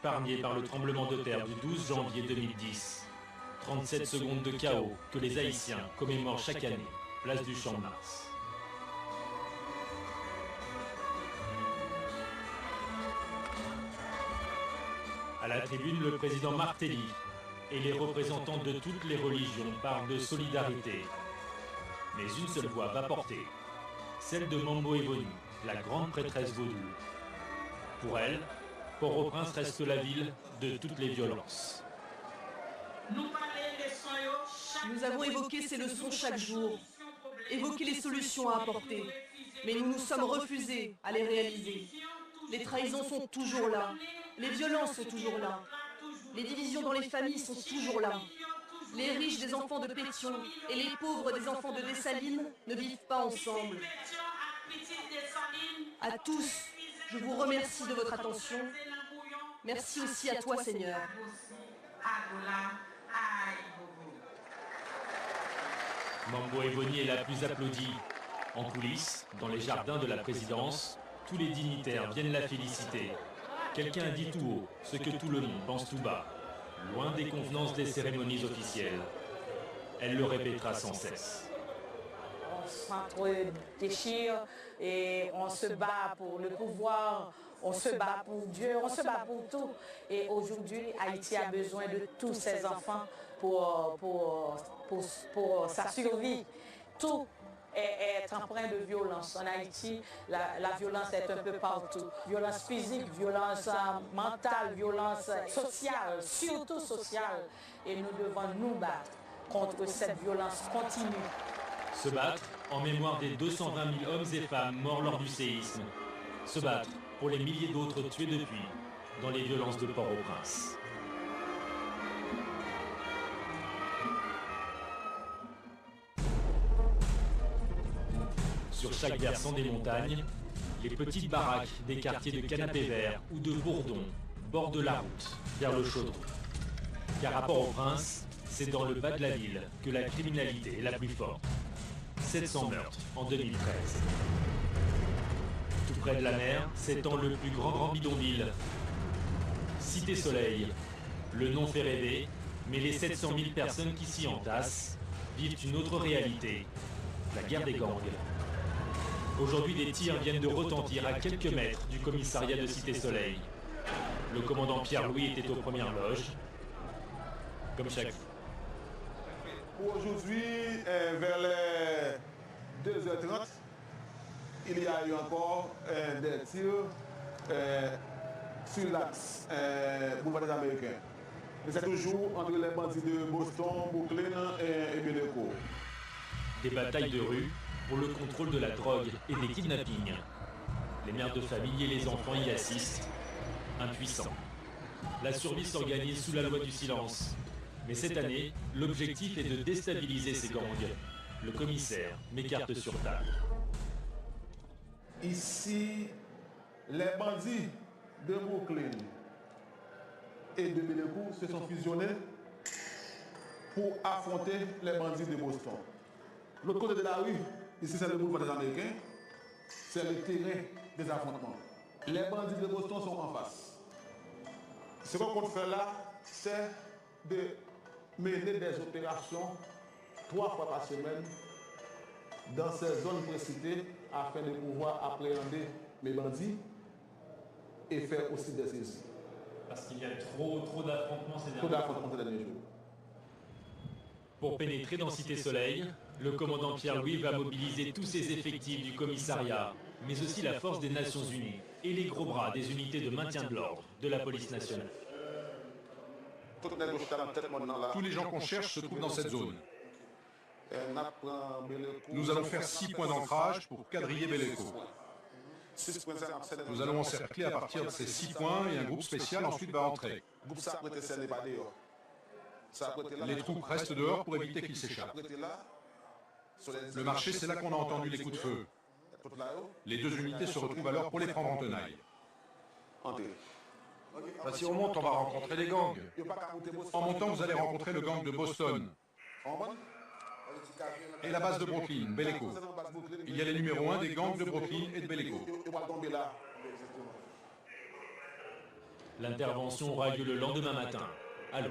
épargnés par le tremblement de terre du 12 janvier 2010. 37 secondes de chaos que les Haïtiens commémorent chaque année, place du Champ de Mars. À la tribune, le président Martelly et les représentants de toutes les religions parlent de solidarité. Mais une seule voix va porter, celle de Mambo Eboni, la grande prêtresse vaudou. Pour elle, Port-au-Prince reste la ville de toutes les violences. Nous avons évoqué ces leçons chaque jour, évoqué les solutions à apporter, mais nous nous sommes refusés à les réaliser. Les trahisons sont toujours là, les violences sont toujours là, les divisions dans les familles sont toujours là. Les riches des enfants de Pétion et les pauvres des enfants de Dessalines ne vivent pas ensemble. À tous, je vous remercie de votre attention. Merci aussi à toi, Seigneur. Mambo Eboni est la plus applaudie. En coulisses, dans les jardins de la présidence, tous les dignitaires viennent la féliciter. Quelqu'un a dit tout haut ce que tout le monde pense tout bas, loin des convenances des cérémonies officielles. Elle le répétera sans cesse. On s'entre-déchire et on se bat pour le pouvoir, on se bat pour Dieu, on se bat pour tout. Et aujourd'hui, Haïti a besoin de tous ses enfants pour sa survie. Tout est empreint de violence. En Haïti, la violence est un peu partout. Violence physique, violence mentale, violence sociale, surtout sociale. Et nous devons nous battre contre cette violence continue. Se battre en mémoire des 220 000 hommes et femmes morts lors du séisme. Se battre pour les milliers d'autres tués depuis dans les violences de Port-au-Prince. Sur chaque versant des montagnes, les petites baraques des quartiers de Canapé Vert ou de Bourdon bordent la route vers le chaudron. Car à Port-au-Prince, c'est dans le bas de la ville que la criminalité est la plus forte. 700 meurtres en 2013. Tout près de la mer s'étend le plus grand bidonville. Cité Soleil. Le nom fait rêver, mais les 700 000 personnes qui s'y entassent vivent une autre réalité, la guerre des gangs. Aujourd'hui, des tirs viennent de retentir à quelques mètres du commissariat de Cité Soleil. Le commandant Pierre-Louis était aux premières loges, comme chaque fois. Aujourd'hui, vers les 2h30, il y a eu encore des tirs sur l'axe boulevard des Américains. Mais c'est toujours entre les bandits de Boston, Brooklyn et Bellecour. Des batailles de rue pour le contrôle de la drogue et des kidnappings. Les mères de famille et les enfants y assistent, impuissants. La survie s'organise sous la loi du silence. Mais cette année, l'objectif est de déstabiliser ces gangs. Le commissaire met carte sur table. Ici, les bandits de Brooklyn et de Bellecour se sont fusionnés pour affronter les bandits de Boston. L'autre côté de la rue, ici c'est le boulevard des Américains, c'est le terrain des affrontements. Les bandits de Boston sont en face. Ce qu'on compte faire là, c'est de mener des opérations 3 fois par semaine dans ces zones précitées afin de pouvoir appréhender les bandits et faire aussi des saisies. Parce qu'il y a trop d'affrontements ces derniers jours. Trop d'affrontements ces derniers jours. Pour pénétrer dans Cité Soleil, le commandant Pierre-Louis va mobiliser tous ses effectifs du commissariat, mais aussi la force des Nations Unies et les gros bras des unités de maintien de l'ordre de la police nationale. Tous les gens qu'on cherche se trouvent dans cette zone. Nous allons faire 6 points d'ancrage pour quadriller Bellecour. Nous allons encercler à partir de ces 6 points et un groupe spécial ensuite va entrer. Les troupes restent dehors pour éviter qu'ils s'échappent. Le marché, c'est là qu'on a entendu les coups de feu. Les 2 unités se retrouvent alors pour les prendre en tenaille. Si on monte, on va rencontrer les gangs. En montant, vous allez rencontrer le gang de Boston. Et la base de Brooklyn, Bellecour. Il y a les numéros 1 des gangs de Brooklyn et de Bellecour. L'intervention aura lieu le lendemain matin. Allô.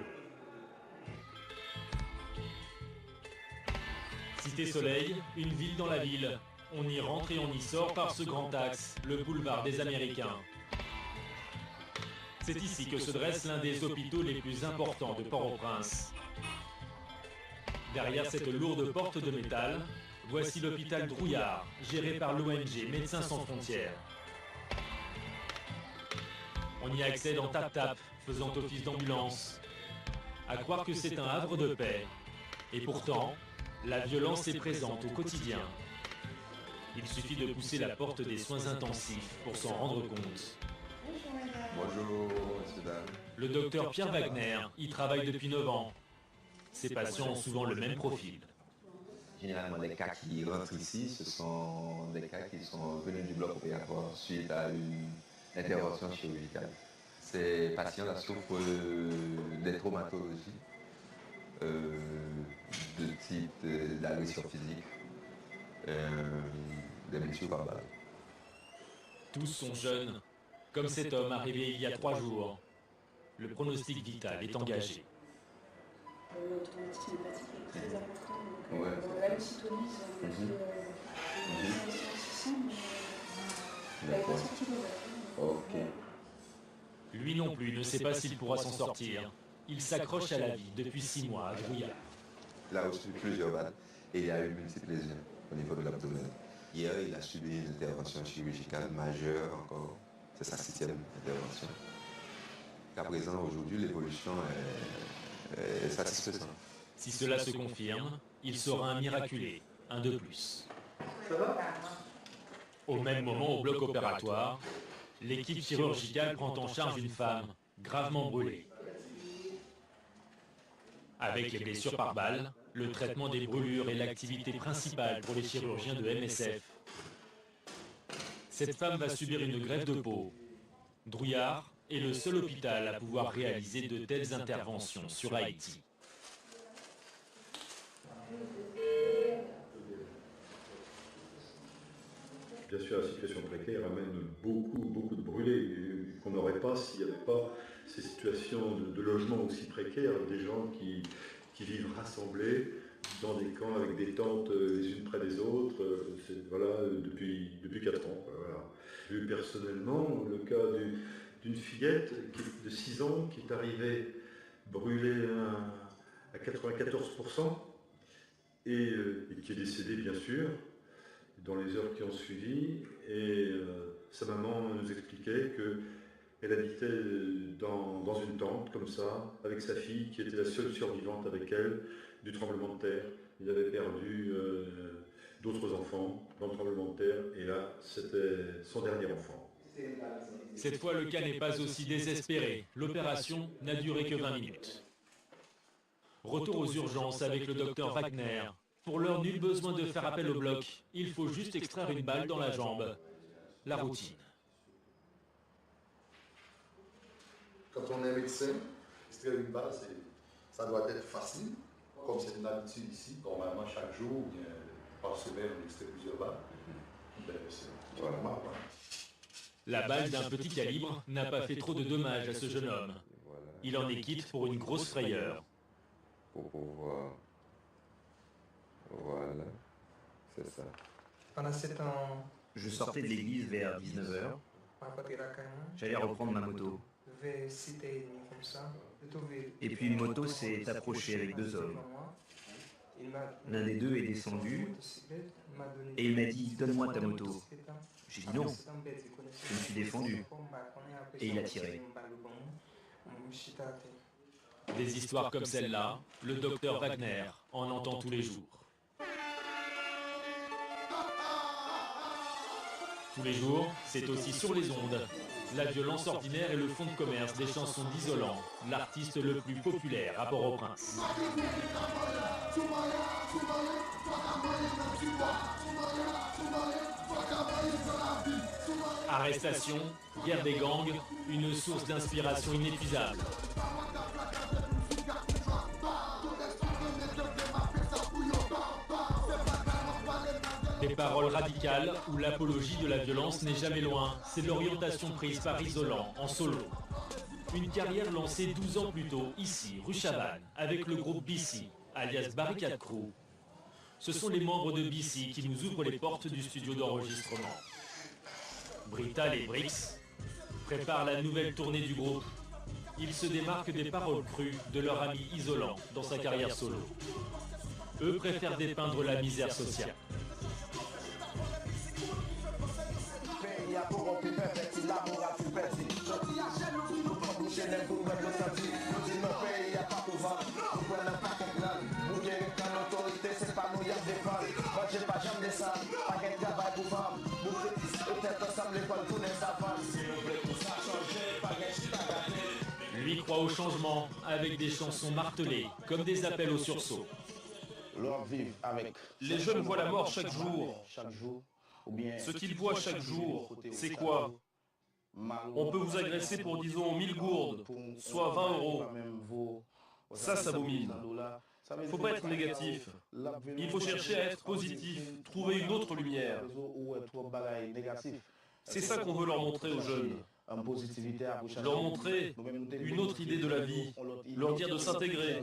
Cité Soleil, une ville dans la ville. On y rentre et on y sort par ce grand axe, le boulevard des Américains. C'est ici que se dresse l'un des hôpitaux les plus importants de Port-au-Prince. Derrière cette lourde porte de métal, voici l'hôpital Drouillard, géré par l'ONG Médecins sans frontières. On y accède en tap-tap, faisant office d'ambulance. À croire que c'est un havre de paix. Et pourtant, la violence est présente au quotidien. Il suffit de pousser la porte des soins intensifs pour s'en rendre compte. Bonjour, monsieur, dame. Le docteur Pierre Wagner y travaille depuis 9 ans. Ses patients ont souvent le même profil. Généralement, les cas qui rentrent ici, ce sont des cas qui sont venus du bloc opératoire suite à une intervention chirurgicale. Ces patients-là souffrent des traumatologies de type d'agression physique, des blessures par balle. Tous sont jeunes, comme cet homme arrivé il y a 3 jours. Le pronostic vital est engagé. Le traumatisme hépatique est très important. Donc, Ouais. la leucocytonie, c'est un peu mais elle n'est pas sortie de l'ovaire. Ok. Lui non plus ne sait pas s'il pourra s'en sortir. Il s'accroche à la vie depuis 6 mois à Drouillard. Il a reçu plusieurs balles et il a eu multiples lésions au niveau de l'abdomen. Hier, il a subi une intervention chirurgicale majeure encore. C'est sa 6e intervention. Qu'à présent, aujourd'hui, l'évolution est satisfaisante. Si cela se confirme, il sera un miraculé, un de plus. Au même moment, au bloc opératoire, l'équipe chirurgicale prend en charge une femme gravement brûlée. Avec les blessures par balle, le traitement des brûlures est l'activité principale pour les chirurgiens de MSF. Cette femme va subir une greffe de peau. Drouillard est le seul hôpital à pouvoir réaliser de telles interventions sur Haïti. Bien sûr, la situation précaire amène beaucoup de brûlés qu'on n'aurait pas s'il n'y avait pas ces situations de logement aussi précaires, des gens qui vivent rassemblés dans des camps avec des tentes les unes près des autres, voilà, depuis 4 ans. Voilà. J'ai eu personnellement le cas d'une fillette de 6 ans qui est arrivée brûlée à 94% et qui est décédée bien sûr dans les heures qui ont suivi, et sa maman nous expliquait qu'elle habitait dans une tente comme ça, avec sa fille qui était la seule survivante avec elle du tremblement de terre. Il avait perdu d'autres enfants dans le tremblement de terre, et là c'était son dernier enfant. Cette fois, le cas n'est pas aussi désespéré. L'opération n'a duré que 20 minutes. Retour aux urgences avec le docteur Wagner. Pour l'heure, nul besoin de faire appel au bloc. Il faut juste extraire une balle dans la jambe. La routine. Quand on est médecin, extraire une balle, ça doit être facile, comme c'est une habitude ici. Normalement, chaque jour, par semaine, on extrait plusieurs balles. Ben, c'est normal. La balle d'un petit calibre n'a pas fait trop de dommages à ce jeune homme. Il en est quitte pour une grosse frayeur. Pour pouvoir... Voilà, c'est ça. Pendant ce temps, je sortais de l'église vers 19h. J'allais reprendre ma moto. Et puis une moto s'est approchée avec 2 hommes. L'un des 2 est descendu et il m'a dit « Donne-moi ta moto ». J'ai dit non. Je me suis défendu et il a tiré. Des histoires comme celle-là, le docteur Wagner en entend tous les jours. Tous les jours, c'est aussi sur les ondes. La violence ordinaire est le fonds de commerce des chansons d'Isolant, l'artiste le plus populaire à Port-au-Prince. Arrestation, guerre des gangs, une source d'inspiration inépuisable. Des paroles radicales où l'apologie de la violence n'est jamais loin. C'est l'orientation prise par Isolant en solo. Une carrière lancée 12 ans plus tôt, ici, rue Chabannes, avec le groupe BC, alias Barricade Crew. Ce sont les membres de BC qui nous ouvrent les portes du studio d'enregistrement. Brital et Brix préparent la nouvelle tournée du groupe. Ils se démarquent des paroles crues de leur ami isolant dans sa carrière solo. Eux préfèrent dépeindre la misère sociale. Lui croit au changement avec des chansons martelées, comme des appels au sursaut. Les jeunes voient la mort chaque jour. Ce qu'ils voient chaque jour, c'est quoi? On peut vous agresser pour, disons, 1000 gourdes, soit 20 €. Ça vomine. Faut pas être négatif. Il faut chercher à être positif, trouver une autre lumière. C'est ça qu'on veut leur montrer aux jeunes. Leur montrer une autre idée de la vie, leur dire de s'intégrer.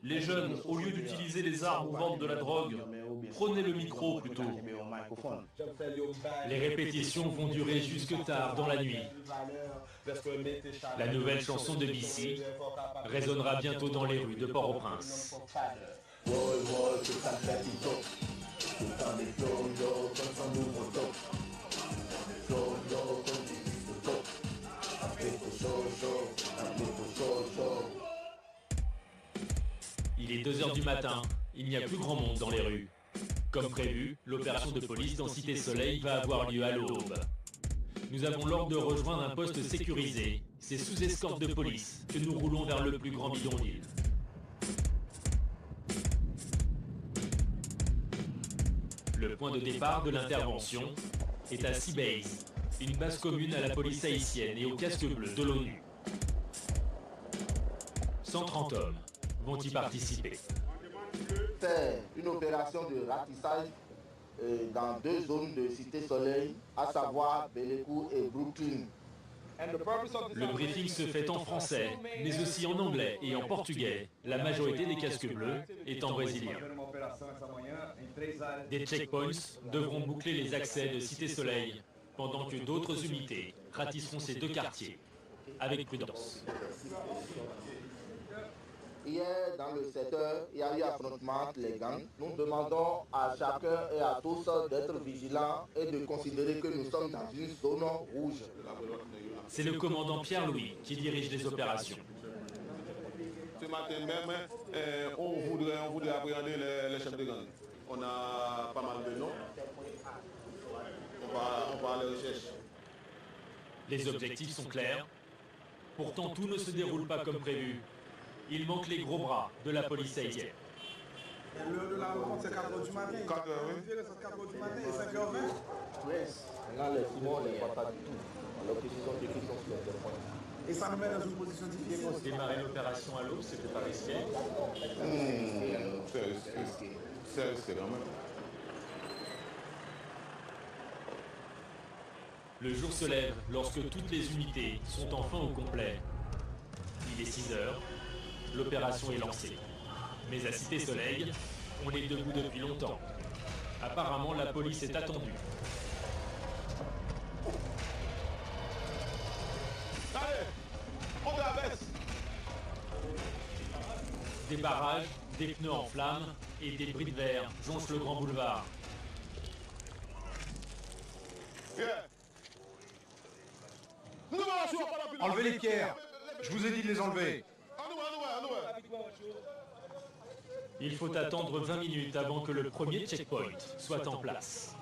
Les jeunes, au lieu d'utiliser les armes ou vendre de la drogue, prenez le micro plutôt. Les répétitions vont durer jusque tard dans la nuit. La nouvelle chanson de BC résonnera bientôt dans les rues de Port-au-Prince. Il est 2 h du matin, il n'y a plus grand monde dans les rues. Comme prévu, l'opération de police dans Cité Soleil va avoir lieu à l'aube. Nous avons l'ordre de rejoindre un poste sécurisé. C'est sous escorte de police que nous roulons vers le plus grand bidonville. Le point de départ de l'intervention est à Seabase, une base commune à la police haïtienne et au casque bleu de l'ONU. 130 hommes vont y participer. C'est une opération de ratissage dans 2 zones de Cité Soleil, à savoir Bellevue et Brooklyn. Le briefing se fait en français, mais aussi en anglais et en portugais, la majorité des casques bleus étant brésiliens. Des checkpoints devront boucler les accès de Cité Soleil, pendant que d'autres unités ratisseront ces 2 quartiers, avec prudence. Hier, dans le secteur, il y a eu affrontement entre les gangs. Nous demandons à chacun et à tous d'être vigilants et de considérer que nous sommes dans une zone rouge. C'est le commandant Pierre-Louis qui dirige les opérations. Ce matin même, on voudrait appréhender les chefs de gang. On a pas mal de noms. On va à la recherche. Les objectifs sont clairs. Pourtant, tout ne se déroule pas comme prévu. Il manque les gros bras de la police haïtienne. L'heure de la rencontre, c'est 4 h du matin. 4 h, oui. 4 h du matin et 5 h 20. Oui. Là, les Simons, on ne les voit pas du tout. Alors qu'ils sont décrits sur le téléphone. Et ça nous met dans une position difficile. Démarrer l'opération à l'aube, c'était pas risqué. C'est risqué quand même. Le jour se lève lorsque toutes les unités sont enfin au complet. Il est 6 h. L'opération est lancée. Mais à Cité Soleil, on est debout depuis longtemps. Apparemment, la police est attendue. Allez, on traverse. Des barrages, des pneus en flammes et des bris de verre jonchent le grand boulevard. Enlevez les pierres. Je vous ai dit de les enlever. Il faut attendre 20 minutes avant que le premier checkpoint soit en place.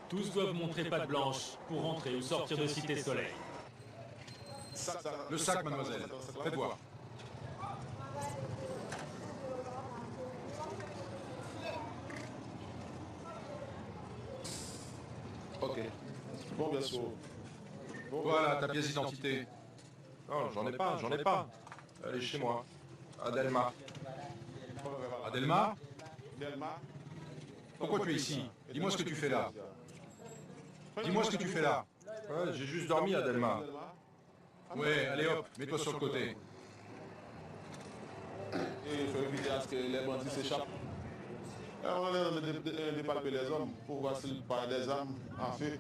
Tous doivent montrer patte blanche pour entrer ou sortir de Cité Soleil. Le sac, mademoiselle. Faites voir. Ok. Bon, bien sûr. Voilà ta pièce d'identité. Non, j'en ai pas. Elle est chez moi. Adelma. Adelma ? Delma. Pourquoi tu es ici? Dis-moi ce que tu fais là. Dis-moi ce que tu fais là. Ouais, j'ai juste dormi à Delma. Ouais, allez hop, mets-toi sur le côté. Et il faut éviter à ce que les bandits s'échappent. On a dépalper les hommes pour voir s'ils parlent des armes en feu.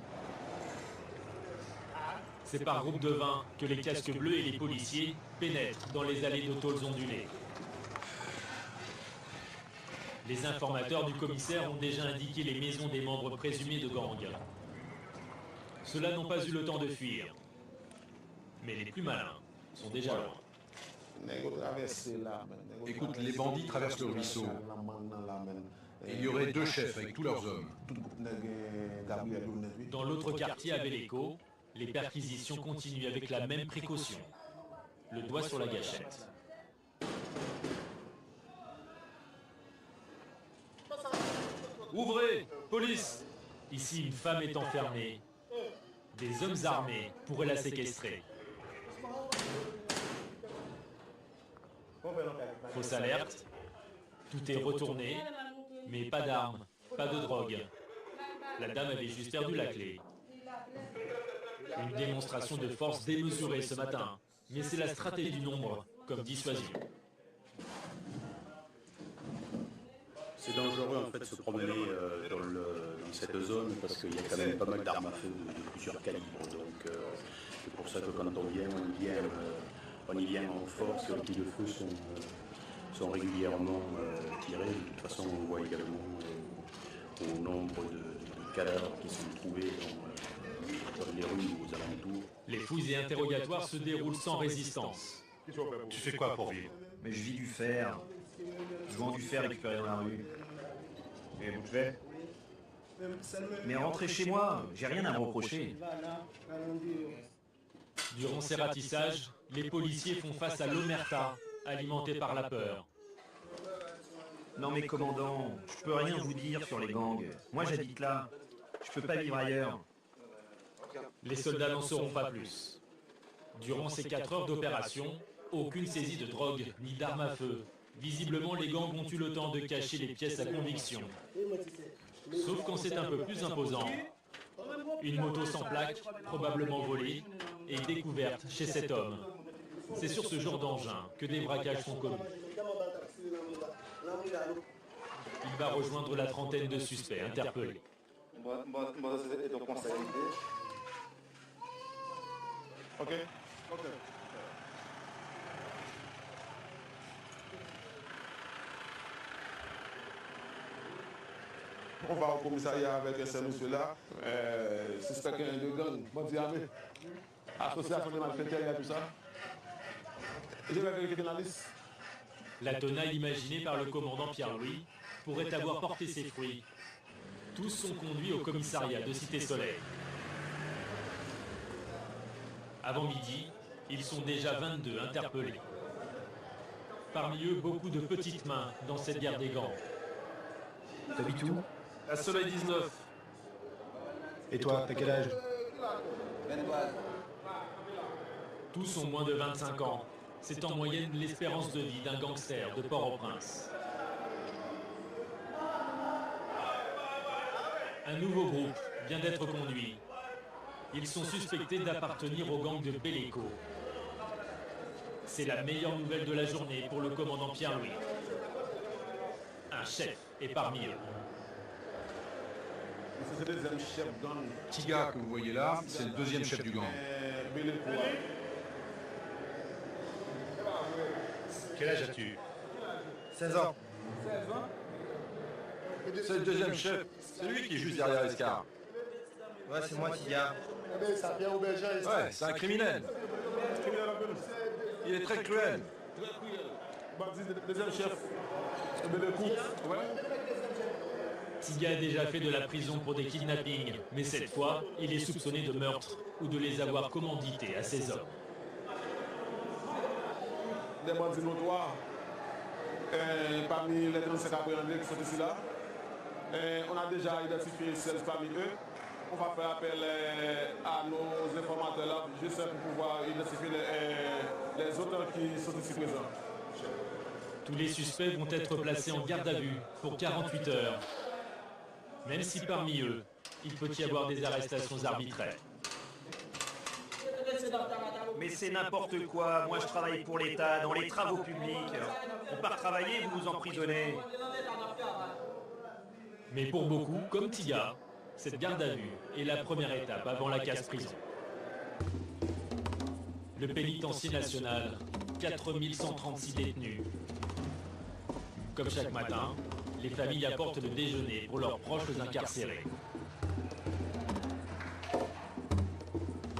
C'est par groupe de 20 que les casques bleus et les policiers pénètrent dans les allées de tôles ondulées. Les informateurs du commissaire ont déjà indiqué les maisons des membres présumés de gang. Ceux-là n'ont pas eu le temps de fuir. Mais les plus malins sont déjà loin. Écoute, les bandits traversent le ruisseau. Et il y aurait 2 chefs avec tous leurs hommes. Dans l'autre quartier à Belleco, les perquisitions continuent avec la même précaution. Le doigt sur la gâchette. Ouvrez! Police! Ici, une femme est enfermée. Des hommes armés pourraient la séquestrer. Fausse alerte. Tout est retourné, mais pas d'armes, pas de drogue. La dame avait juste perdu la clé. Une démonstration de force démesurée ce matin, mais c'est la stratégie du nombre, comme dissuasion. C'est dangereux en fait de se promener dans cette zone parce qu'il y a quand même pas mal d'armes à feu de plusieurs calibres. Donc c'est pour ça que quand on y vient en force, les tirs de feu sont régulièrement tirés. De toute façon, on voit également au nombre de cadavres qui sont trouvés dans les rues ou aux alentours. Les fouilles et interrogatoires se déroulent sans résistance. Tu fais quoi pour vivre? Mais je vis du fer. Je vends du fer récupéré dans la rue. Et vous faites? Mais rentrez chez moi, j'ai rien à me reprocher. Durant ces ratissages, les policiers font face à l'omerta, alimentée par la peur. Non mais commandant, je peux rien vous dire sur les gangs. Moi j'habite là. Je peux pas vivre ailleurs. Les soldats n'en sauront pas plus. Durant ces 4 heures d'opération, aucune saisie de drogue ni d'armes à feu. Visiblement, les gangs ont eu le temps de cacher les pièces à conviction. Sauf quand c'est un peu plus imposant. Une moto sans plaque, probablement volée, est découverte chez cet homme. C'est sur ce genre d'engin que des braquages sont commis. Il va rejoindre la trentaine de suspects interpellés. Ok. On va au commissariat avec ces monsieur-là. Suspect de gang, bandit armé, association de malfaiteurs, il y a tout ça. Je vais vérifier la liste. La tenaille imaginée par le commandant Pierre-Louis pourrait avoir porté ses fruits. Tous sont conduits au commissariat de Cité-Soleil. Avant midi, ils sont déjà 22 interpellés. Parmi eux, beaucoup de petites mains dans cette guerre des gangs. T'habites où? À Soleil 19. Et toi, t'as quel âge? Tous ont moins de 25 ans. C'est en moyenne l'espérance de vie d'un gangster de Port-au-Prince. Un nouveau groupe vient d'être conduit. Ils sont suspectés d'appartenir au gang de Belleco. C'est la meilleure nouvelle de la journée pour le commandant Pierre-Louis. Un chef est parmi eux. C'est le deuxième chef gang. Tiga, que vous voyez là, c'est le 2e chef du gang. Quel âge as-tu? 16 ans. C'est le 2e chef. C'est lui qui est juste derrière Escar. Ouais, c'est moi, Tiga. Ouais, c'est un criminel. Il est très cruel. Deuxième chef. Tiga a déjà fait de la prison pour des kidnappings, mais cette fois, il est soupçonné de meurtre ou de les avoir commandités à ses hommes. Des bandits notoires, parmi les 35 appréhendés qui sont ici là, on a déjà identifié 16 parmi eux. On va faire appel à nos informateurs là, juste pour pouvoir identifier les auteurs qui sont ici présents. Tous les suspects vont être placés en garde à vue pour 48 heures. Même si parmi eux, il peut y avoir des arrestations arbitraires. Mais c'est n'importe quoi. Moi, je travaille pour l'État, dans les travaux publics. On part travailler, vous nous emprisonnez. Mais pour beaucoup, comme Tia, cette garde à vue est la première étape avant la casse-prison. Le pénitencier national, 4136 détenus. Comme chaque matin, les familles apportent le déjeuner pour leurs proches incarcérés.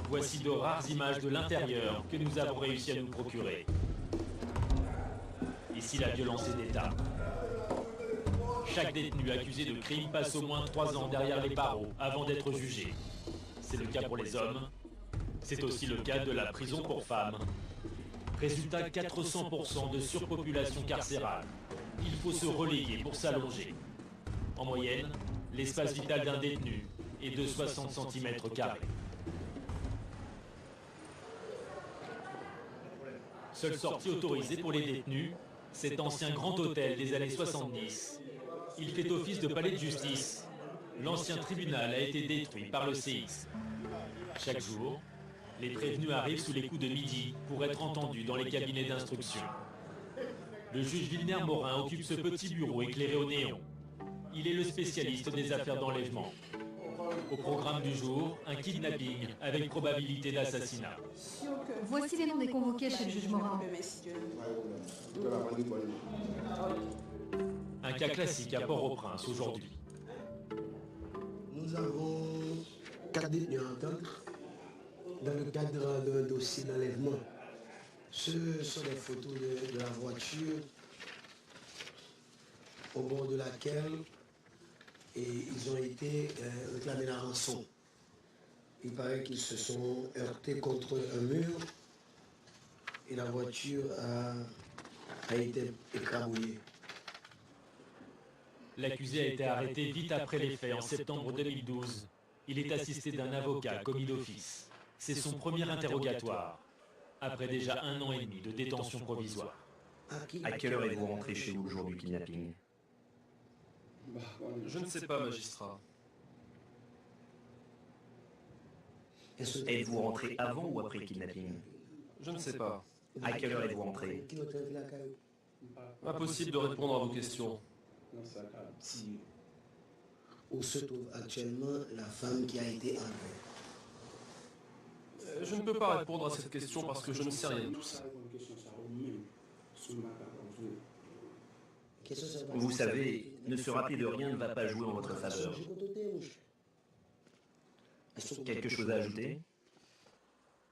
Voici de rares images de l'intérieur que nous avons réussi à nous procurer. Ici, la violence est d'État. Chaque détenu accusé de crime passe au moins 3 ans derrière les barreaux avant d'être jugé. C'est le cas pour les hommes. C'est aussi le cas de la prison pour femmes. Résultat, 400% de surpopulation carcérale. Il faut se reléguer pour s'allonger. En moyenne, l'espace vital d'un détenu est de 60 cm². Seule sortie autorisée pour les détenus, cet ancien grand hôtel des années 70. Il fait office de palais de justice. L'ancien tribunal a été détruit par le séisme. Chaque jour, les prévenus arrivent sous les coups de midi pour être entendus dans les cabinets d'instruction. Le juge Villeneuve-Morin occupe ce petit bureau éclairé au néon. Il est le spécialiste des affaires d'enlèvement. Au programme du jour, un kidnapping avec probabilité d'assassinat. Voici les noms des convoqués chez le juge Morin. Un cas classique à Port-au-Prince aujourd'hui. Nous avons 4 détenus à entendre dans le cadre d'un dossier d'enlèvement. Ce sont des photos de la voiture au bord de laquelle ils ont été réclamés la rançon. Il paraît qu'ils se sont heurtés contre un mur et la voiture a été écrabouillée. L'accusé a été arrêté vite après les faits en septembre 2012. Il est assisté d'un avocat commis d'office. C'est son premier interrogatoire, après déjà 1 an et demi de détention provisoire. À quelle heure êtes-vous rentré chez vous le jour du kidnapping? Je ne sais pas, magistrat. Êtes-vous rentré avant ou après le kidnapping? Je ne sais pas. À quelle heure êtes-vous rentré? Impossible de répondre à vos questions. Où se trouve actuellement la femme qui a été enlevée? Je ne peux pas répondre à cette question parce que je ne sais rien de tout ça. Vous savez, ne se rappeler de rien ne va pas jouer en votre faveur. Quelque chose à ajouter?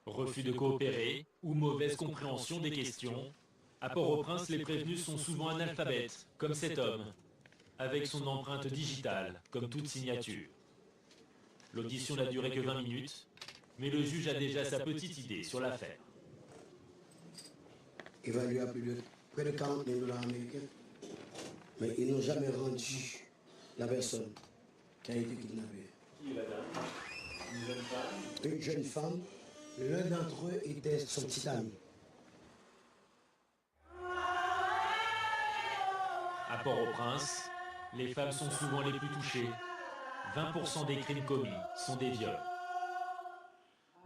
Refus de coopérer ou mauvaise compréhension des questions. À Port-au-Prince, les prévenus sont souvent analphabètes, comme cet homme, avec son empreinte digitale, comme toute signature. L'audition n'a duré que 20 minutes, mais le juge a déjà sa petite idée sur l'affaire. Évalué à près de 40 000 $ américains, mais ils n'ont jamais rendu la personne qui a été kidnappée. Qui est la dame? Une jeune femme? Une jeune femme. L'un d'entre eux était son petit ami. À Port-au-Prince, les femmes sont souvent les plus touchées. 20% des crimes commis sont des viols.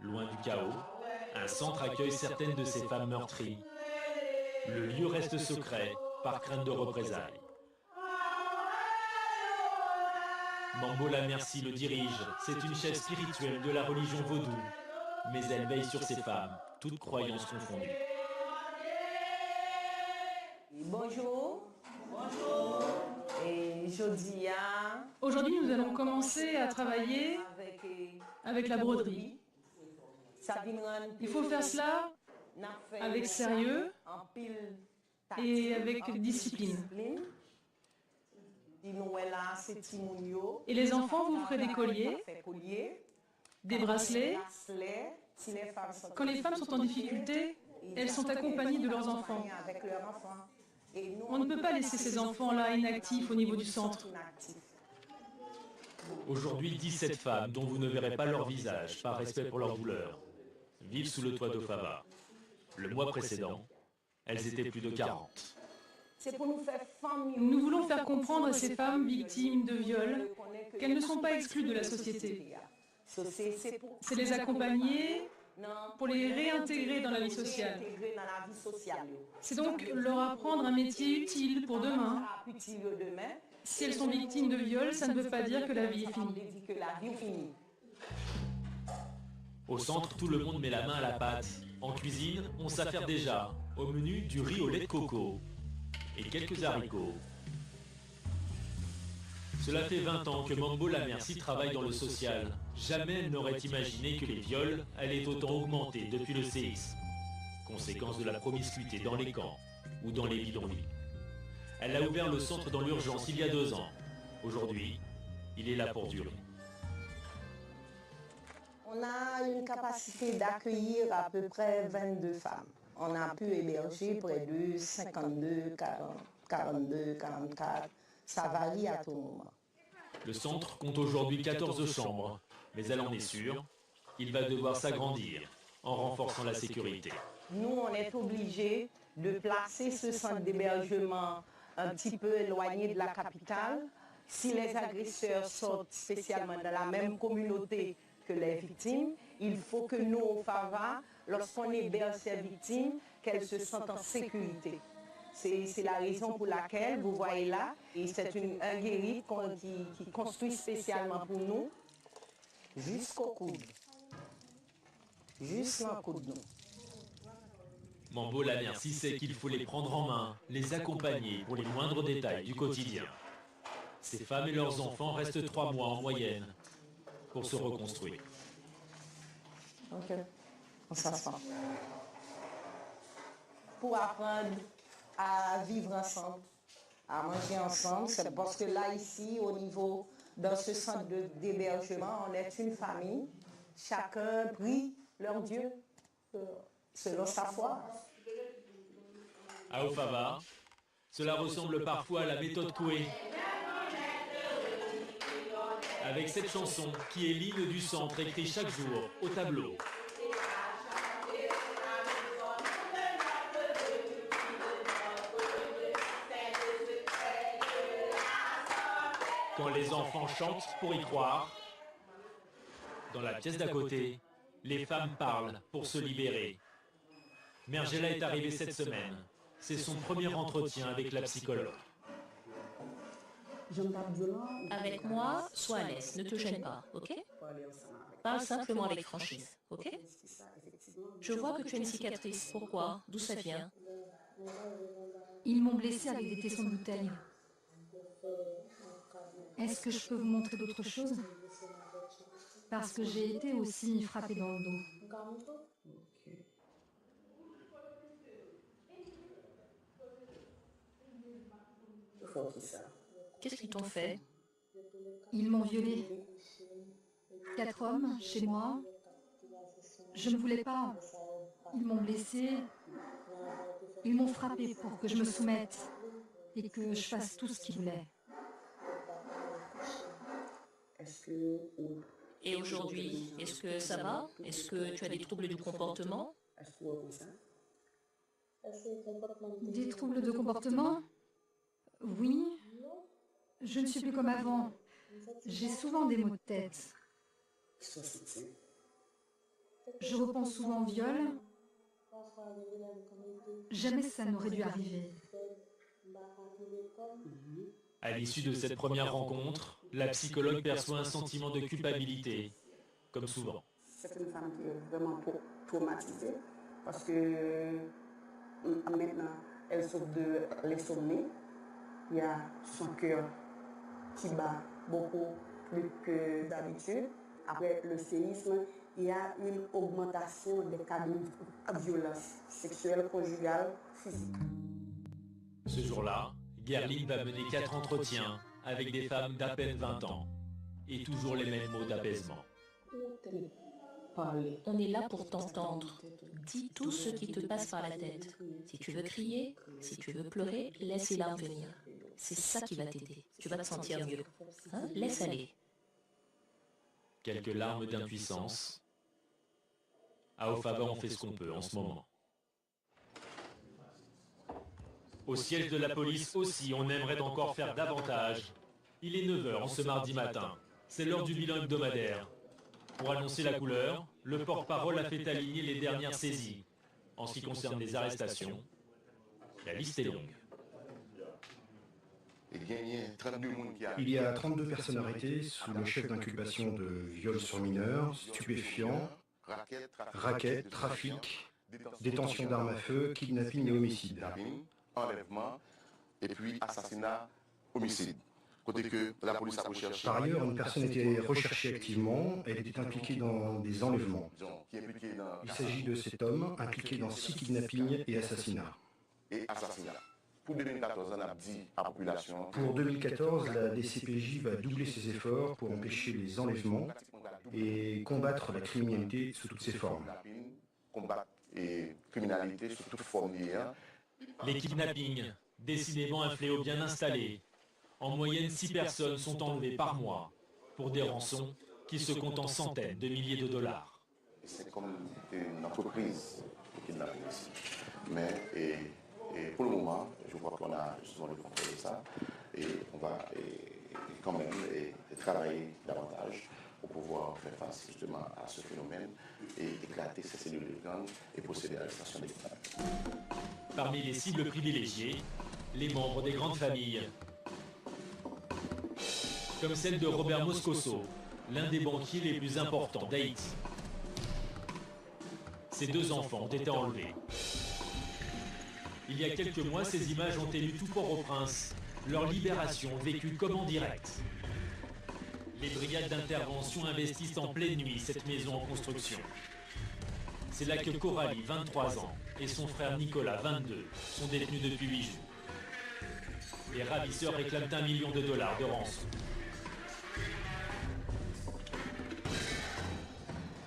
Loin du chaos, un centre accueille certaines de ces femmes meurtries. Le lieu reste secret par crainte de représailles. Mambola Merci le dirige. C'est une chef spirituelle de la religion vaudou. Mais elle veille sur ces femmes, toutes croyances confondues. Bonjour. Bonjour. Et Jodia. Aujourd'hui, nous allons commencer à travailler avec la broderie. Il faut faire cela avec sérieux et avec discipline. Et les enfants, vous ferez des colliers, des bracelets. Quand les femmes sont en difficulté, elles sont accompagnées de leurs enfants. On ne peut pas laisser ces enfants-là inactifs au niveau du centre. Aujourd'hui, 17 femmes dont vous ne verrez pas leur visage par respect pour leur douleur vivent sous le toit d'Ofava. Le mois précédent, elles étaient plus de 40. C'est pour nous faire famille. Nous voulons faire comprendre à ces femmes victimes de viol qu'elles ne sont pas exclues de la société. C'est les accompagner pour les réintégrer dans la vie sociale. C'est donc leur apprendre un métier utile pour demain. Si elles sont victimes de viol, ça ne veut pas dire que la vie est finie. Au centre, tout le monde met la main à la pâte. En cuisine, on s'affaire déjà. Au menu, du riz au lait de coco. Et quelques haricots. Cela fait 20 ans que Mambo la Merci travaille dans le social. Jamais elle n'aurait imaginé que les viols allaient autant augmenter depuis le séisme. Conséquence de la promiscuité dans les camps ou dans les bidonvilles. Elle a ouvert le centre dans l'urgence il y a 2 ans. Aujourd'hui, il est là pour durer. On a une capacité d'accueillir à peu près 22 femmes. On a pu héberger près de 52, 40, 42, 44. Ça varie à tout moment. Le centre compte aujourd'hui 14 chambres, mais elle en est sûre, il va devoir s'agrandir en renforçant la sécurité. Nous, on est obligés de placer ce centre d'hébergement un petit peu éloigné de la capitale. Si les agresseurs sortent spécialement dans la même communauté que les victimes, il faut que nous, au FAVA, lorsqu'on héberge ces victimes, qu'elles se sentent en sécurité. C'est la raison pour laquelle vous voyez là, et c'est un guérite qui construit spécialement pour nous, jusqu'au coude. Juste dans le coude, nous. Mambo la Merci sait qu'il faut les prendre en main, les accompagner pour les moindres détails du quotidien. Ces femmes et leurs enfants restent 3 mois en moyenne pour se reconstruire. Ok, on s'assoit. Pour apprendre à vivre ensemble, à manger ensemble, c'est parce que là, ici, au niveau, dans ce centre d'hébergement, on est une famille. Chacun prie leur Dieu selon sa foi. À Ofava, cela ressemble parfois à la méthode Coué. Avec cette chanson qui est l'hymne du centre écrit chaque jour au tableau. Quand les enfants chantent pour y croire, dans la pièce d'à côté, les femmes parlent pour se libérer. Mergela est arrivée cette semaine. C'est son premier entretien avec la psychologue. Avec moi, sois à l'aise, ne te gêne pas, ok? Parle simplement avec franchise, ok? Je vois que tu as une cicatrice. Pourquoi? D'où ça vient? Ils m'ont blessée avec des tessons de bouteille. Est-ce que je peux vous montrer d'autres choses? Parce que j'ai été aussi frappée dans le dos. Qu'est-ce qu'ils t'ont fait? Ils m'ont violée. 4 hommes chez moi. Je ne voulais pas. Ils m'ont blessée. Ils m'ont frappée pour que je me soumette et que je fasse tout ce qu'ils voulaient. Et aujourd'hui, est-ce que ça va? Est-ce que tu as des troubles du comportement? Des troubles de comportement? Oui. Je ne suis plus comme avant. J'ai souvent des maux de tête. Je repense souvent au viol. Jamais ça n'aurait dû arriver. À l'issue de cette première rencontre, la psychologue perçoit un sentiment de culpabilité, comme souvent. C'est une femme qui est vraiment traumatisée parce que maintenant, elle souffre de l'insomnie. Il y a son cœur qui bat beaucoup plus que d'habitude. Après le séisme, il y a une augmentation des cas de violence sexuelle, conjugale, physique. Ce jour-là, Gerline va mener 4 entretiens avec des femmes d'à peine 20 ans. Et toujours les mêmes mots d'apaisement. On est là pour t'entendre. Dis tout ce qui te passe par la tête. Si tu veux crier, si tu veux pleurer, laisse les larmes venir. C'est ça qui va t'aider. Tu vas te sentir mieux. Hein? Laisse aller. Quelques larmes d'impuissance. À Ofava, on fait ce qu'on peut en ce moment. Au siège de la police aussi, on aimerait encore faire davantage. Il est 9 h en ce mardi matin. C'est l'heure du bilan hebdomadaire. Pour annoncer la couleur, le porte-parole a fait aligner les dernières saisies. En ce qui concerne les arrestations, la liste est longue. Il y a 32 personnes arrêtées sous le chef d'inculpation de viol sur mineurs, stupéfiants, racket, trafic, détention d'armes à feu, kidnapping et homicide. Enlèvement et puis assassinat, homicide. Côté que la police a recherché. Par ailleurs, une personne était recherchée activement. Elle était impliquée dans des enlèvements. Il s'agit de cet homme impliqué dans 6 kidnappings et assassinats. Pour 2014, on a dit à la population. Pour 2014, la DCPJ va doubler ses efforts pour empêcher les enlèvements et combattre la criminalité sous toutes ses formes. Combattre la criminalité sous toutes formes. Les kidnappings, décidément un fléau bien installé. En moyenne, 6 personnes sont enlevées par mois pour des rançons qui se comptent en centaines de milliers de dollars. C'est comme une entreprise de kidnapping ici. Mais pour le moment, je crois qu'on a justement le contrôle de ça. Et on va quand même travailler davantage pour pouvoir faire face justement à ce phénomène et éclater ces cellules de gang et procéder à l'arrestation des kidnappeurs. Parmi les cibles privilégiées, les membres des grandes familles. Comme celle de Robert Moscoso, l'un des banquiers les plus importants d'Haïti. Ses 2 enfants ont été enlevés. Il y a quelques mois, ces images ont élu tout Port-au-Prince, leur libération vécue comme en direct. Les brigades d'intervention investissent en pleine nuit cette maison en construction. C'est là que Coralie, 23 ans, et son frère Nicolas, 22, sont détenus depuis 8 jours. Les ravisseurs réclament $1 million de rançon.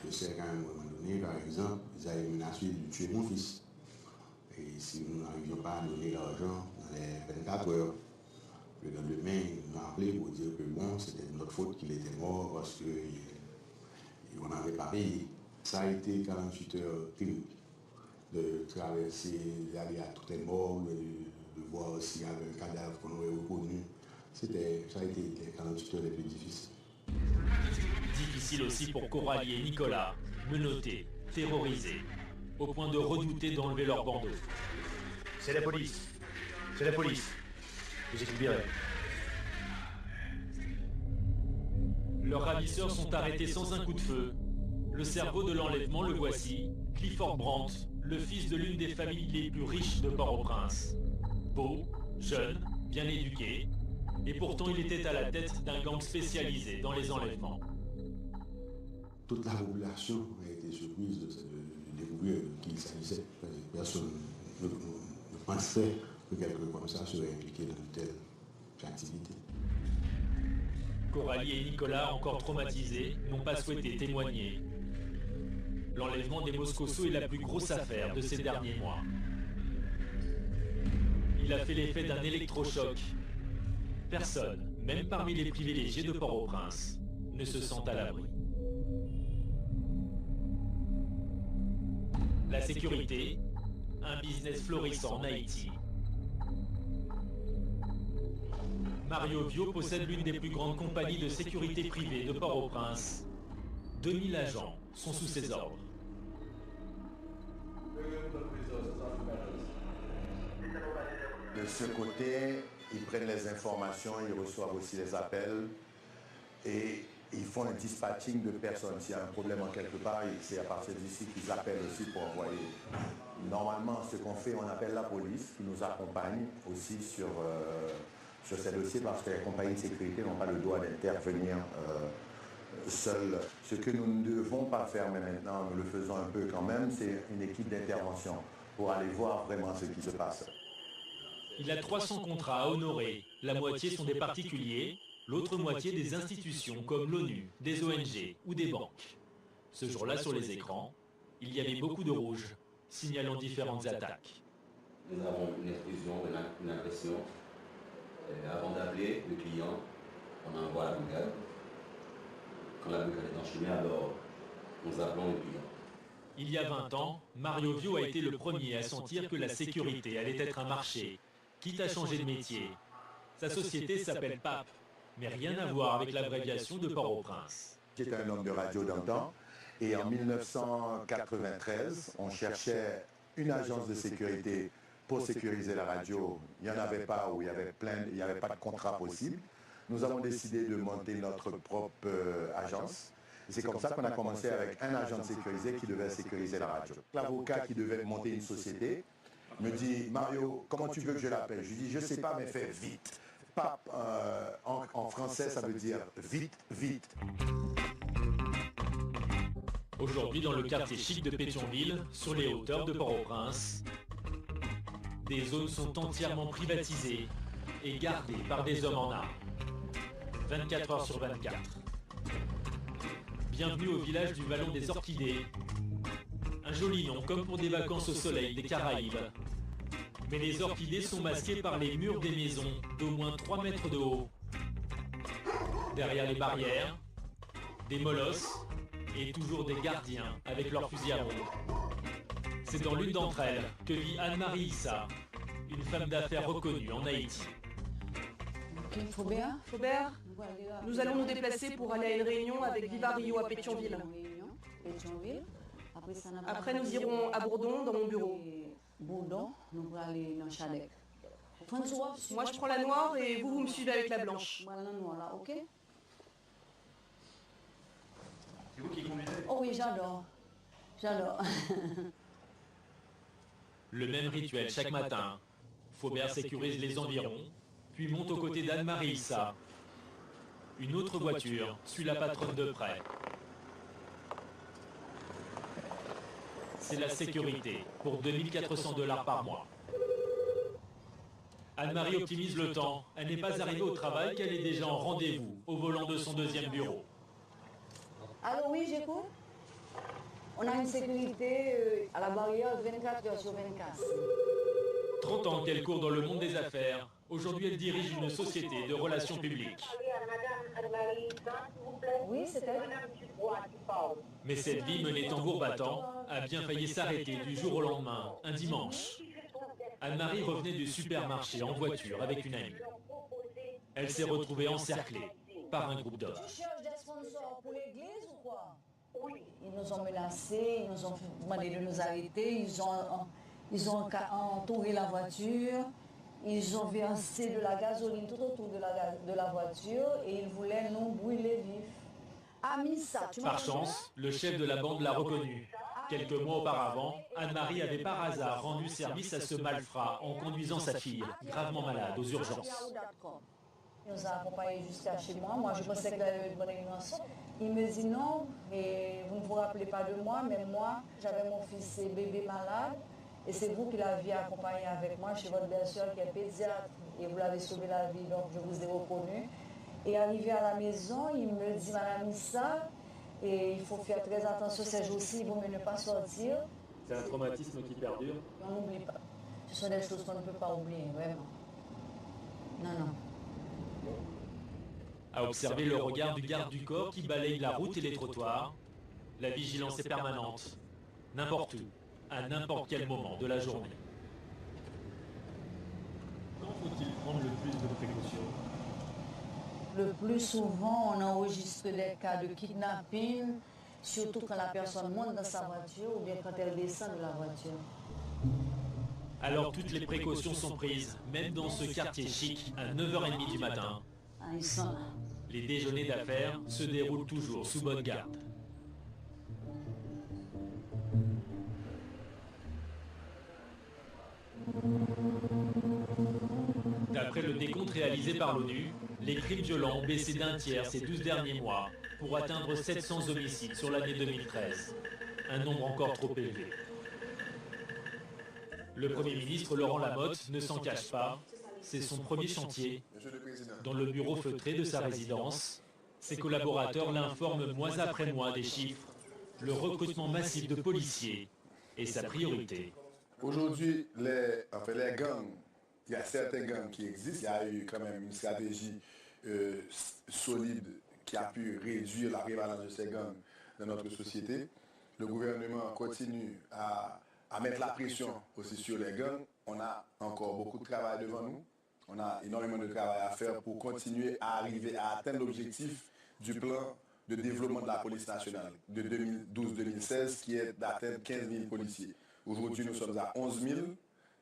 Je sais qu'à un moment donné, par exemple, ils avaient menacé de tuer mon fils. Et si nous n'arrivions pas à donner l'argent dans les 24 heures, le lendemain, ils nous ont appelé pour dire que bon, c'était de notre faute qu'il était mort parce qu'on n'avait pas payé. Ça a été 48 heures terribles de traverser, d'aller à tout est mort, de voir s'il y avait un cadavre qu'on aurait reconnu. Ça a été les 48 heures les plus difficiles. Difficile aussi pour Coralie et Nicolas, menottés, terrorisés, au point de redouter d'enlever leur bandeau. C'est la police. C'est la police. Vous êtes libérés. Leurs ravisseurs sont arrêtés sans un coup de feu. Le cerveau de l'enlèvement, le voici, Clifford Brandt, le fils de l'une des familles les plus riches de Port-au-Prince. Beau, jeune, bien éduqué, et pourtant il était à la tête d'un gang spécialisé dans les enlèvements. Toute la population a été surprise de découvrir qu'il s'agissait. Personne ne pensait que quelqu'un comme ça serait impliqué dans une telle activité. Coralie et Nicolas, encore traumatisés, n'ont pas souhaité témoigner. L'enlèvement des Moscoso est la plus grosse affaire de ces derniers mois. Il a fait l'effet d'un électrochoc. Personne, même parmi les privilégiés de Port-au-Prince, ne se sent à l'abri. La sécurité, un business florissant en Haïti. Mario Vio possède l'une des plus grandes compagnies de sécurité privée de Port-au-Prince. 2000 agents sont sous ses ordres. De ce côté, ils prennent les informations, ils reçoivent aussi les appels et ils font un dispatching de personnes. S'il y a un problème en quelque part, c'est à partir d'ici qu'ils appellent aussi pour envoyer. Normalement, ce qu'on fait, on appelle la police qui nous accompagne aussi sur ces dossiers parce que les compagnies de sécurité n'ont pas le droit d'intervenir seules. Ce que nous ne devons pas faire, mais maintenant nous le faisons un peu quand même, c'est une équipe d'intervention pour aller voir vraiment ce qui se passe. Il a 300 contrats à honorer. La moitié sont des particuliers, l'autre moitié des institutions comme l'ONU, des ONG ou des banques. Ce jour-là, sur les écrans, il y avait beaucoup de rouge, signalant différentes attaques. Nous avons une intrusion, une agression. Avant d'appeler le client, on envoie la brigade. Quand la brigade est enchaînée, alors nous appelons le client. Il y a 20 ans, Mario Vio a été le premier à sentir que la sécurité allait être un marché quitte à changer de métier. Sa société s'appelle PAP, mais rien à voir avec l'abréviation de Port-au-Prince. J'étais un homme de radio dans le temps, et en 1993, on cherchait une agence de sécurité pour sécuriser la radio. Il n'y en avait pas, ou il n'y avait pas de contrat possible. Nous avons décidé de monter notre propre agence. C'est comme ça qu'on a commencé avec un agent sécurisé qui devait sécuriser la radio. L'avocat qui devait monter une société me dit « Mario, comment tu veux que je l'appelle ?» Je lui dis « Je ne sais pas, mais fais vite. » PAP, en français, ça veut dire « vite, vite ». Aujourd'hui, dans le quartier chic de Pétionville, sur les hauteurs de Port-au-Prince, des zones sont entièrement privatisées et gardées par des hommes en armes. 24 heures sur 24. Bienvenue au village du Vallon des Orchidées. Un joli nom, comme pour des vacances au soleil des Caraïbes. Mais les orchidées sont masquées par les murs des maisons d'au moins 3 mètres de haut. Derrière les barrières, des molosses et toujours des gardiens avec leurs fusils à pompe. C'est dans l'une d'entre elles que vit Anne-Marie Issa, une femme d'affaires reconnue en Haïti. Faubert, nous allons nous déplacer pour aller à une réunion avec Viva Rio à Pétionville. Après, nous irons à Bourdon, dans mon bureau. Moi, je prends la noire et vous me suivez avec la blanche. C'est vous qui conduisez? Oh oui, j'adore. J'adore. Le même rituel chaque matin. Faubert sécurise les environs, puis monte aux côtés d'Anne-Marie Issa. Une autre voiture suit la patronne de près. C'est la sécurité, pour 2400 $ par mois. Anne-Marie optimise le temps. Elle n'est pas arrivée au travail qu'elle est déjà en rendez-vous, au volant de son deuxième bureau. Alors oui, j'écoute. On a une sécurité à la barrière 24 heures sur 24. 30 ans qu'elle court dans le monde des affaires. Aujourd'hui, elle dirige une société de relations publiques. Oui, c'est elle. Mais cette vie menée tambour battant a bien failli s'arrêter du jour au lendemain, un dimanche. Anne-Marie revenait du supermarché en voiture avec une amie. Elle s'est retrouvée encerclée par un groupe d'hommes. Tu cherches des sponsors pour l'église ou quoi? Oui. Ils nous ont menacés, ils nous ont demandé de nous arrêter, ils ont entouré la voiture, ils ont versé de la gasoline tout autour de la voiture et ils voulaient nous brûler vifs. Par chance, le chef de la bande l'a reconnu. Quelques mois auparavant, Anne-Marie avait par hasard rendu service à ce malfrat en conduisant sa fille, gravement malade, aux urgences. Il nous a accompagnés jusqu'à chez moi. Moi, je pensais qu'il avait une bonne animation. Il me dit non, et vous ne vous rappelez pas de moi, mais moi, j'avais mon fils et bébé malade, et c'est vous qui l'aviez accompagné avec moi chez votre belle-sœur qui est pédiatre, et vous l'avez sauvé la vie, donc je vous ai reconnu. Et arrivé à la maison, il me dit, Madame Issa, et il faut faire très attention ces jours-ci, il vaut mieux ne pas sortir. C'est un traumatisme qui perdure? On n'oublie pas. Ce sont des choses qu'on ne peut pas oublier, vraiment. Non, non. À observer le regard du garde du corps qui balaye la route et les trottoirs, la vigilance est permanente, n'importe où, à n'importe quel moment de la journée. Quand faut-il prendre le plus de précautions? Le plus souvent, on enregistre des cas de kidnapping, surtout quand la personne monte dans sa voiture ou bien quand elle descend de la voiture. Alors toutes les précautions sont prises, même dans ce quartier chic, à 9h30 du matin. Les déjeuners d'affaires se déroulent toujours sous bonne garde. D'après le décompte réalisé par l'ONU, les crimes violents ont baissé d'un tiers ces 12 derniers mois pour atteindre 700 homicides sur l'année 2013. Un nombre encore trop élevé. Le Premier ministre Laurent Lamotte ne s'en cache pas. C'est son premier chantier. Dans le bureau feutré de sa résidence, ses collaborateurs l'informent mois après mois des chiffres. Le recrutement massif de policiers est sa priorité. Aujourd'hui, les gangs, il y a certains gangs qui existent. Il y a eu quand même une stratégie solide qui a pu réduire la prévalence de ces gangs dans notre société. Le gouvernement continue à à mettre la pression aussi sur les gangs. On a encore beaucoup de travail devant nous. On a énormément de travail à faire pour continuer à arriver à atteindre l'objectif du plan de développement de la police nationale de 2012-2016 qui est d'atteindre 15 000 policiers. Aujourd'hui, nous sommes à 11 000.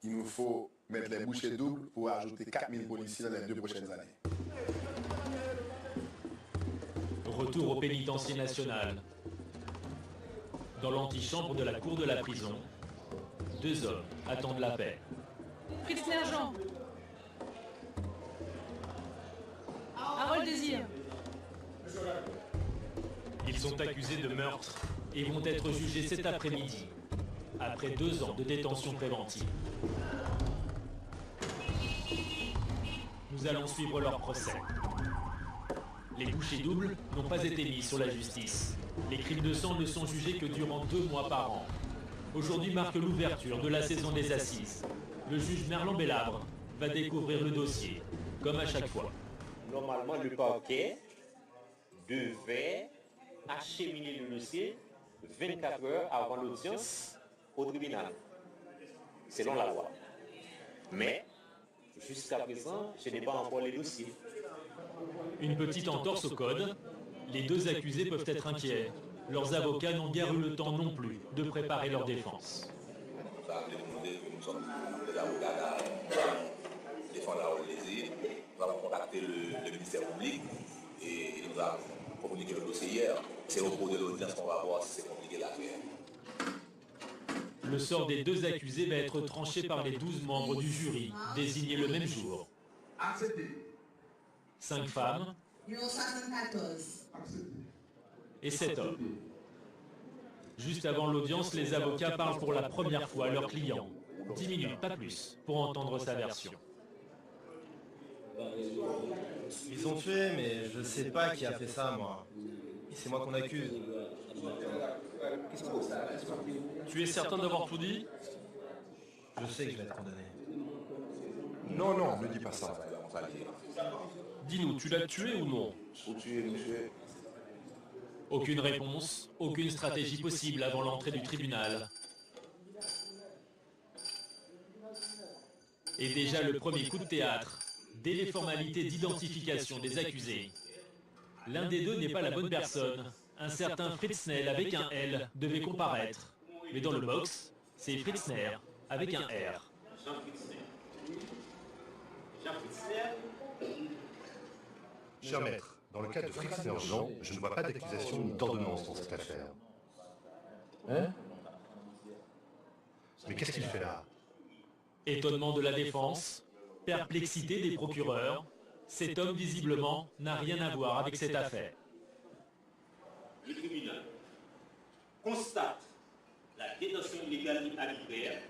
Il nous faut mettre les bouchées doubles pour ajouter 4 000 policiers dans les 2 prochaines années. Retour au pénitencier national. Dans l'antichambre de la cour de la prison, 2 hommes attendent la paix. Fritzner Jean. Harold Désir. Ils sont accusés de meurtre et vont être jugés cet après-midi, après 2 ans de détention préventive. Nous allons suivre leur procès. Les bouchées doubles n'ont pas été mis sur la justice. Les crimes de sang ne sont jugés que durant 2 mois par an. Aujourd'hui marque l'ouverture de la saison des assises. Le juge Merlan Bellabre va découvrir le dossier, comme à chaque fois. Normalement, le parquet devait acheminer le dossier 24 heures avant l'audience au tribunal, selon la loi. Mais, jusqu'à présent, je n'ai pas encore les dossiers. Une petite entorse au code, les 2 accusés peuvent être inquiets. Leurs avocats n'ont guère eu le temps non plus de préparer leur défense. Nous sommes des avocats qui défendent Harold Désir. Nous avons contacté le ministère public et nous avons communiqué le dossier hier. C'est au cours de l'audience qu'on va voir si c'est compliqué l'affaire. Le sort des 2 accusés va être tranché par les 12 membres du jury, désignés le même jour. 5 femmes et 7 hommes. Juste avant l'audience, les avocats parlent pour la première fois à leur client. 10 minutes, pas plus, pour entendre sa version. Ils ont tué, mais je sais pas qui a fait ça, moi. C'est moi qu'on accuse. Tu es certain d'avoir tout dit? Je sais que je vais être condamné. Non, non, ne dis pas ça. Dis-nous, tu l'as tué ou non? Aucune réponse, aucune stratégie possible avant l'entrée du tribunal. Et déjà le premier coup de théâtre, dès les formalités d'identification des accusés. L'un des 2 n'est pas la bonne personne. Un certain Fritzner avec un L devait comparaître. Mais dans le box, c'est Fritzner avec un R. Jean Fritzner. Jean Fritzner. Cher maître, dans le cas de Fritzner Jean, je ne vois pas d'accusation ni d'ordonnance dans cette affaire. Hein? Mais qu'est-ce qu'il fait là? Étonnement de la défense, perplexité des procureurs, cet homme visiblement n'a rien à voir avec cette affaire. Le tribunal constate la détention illégale et arbitraire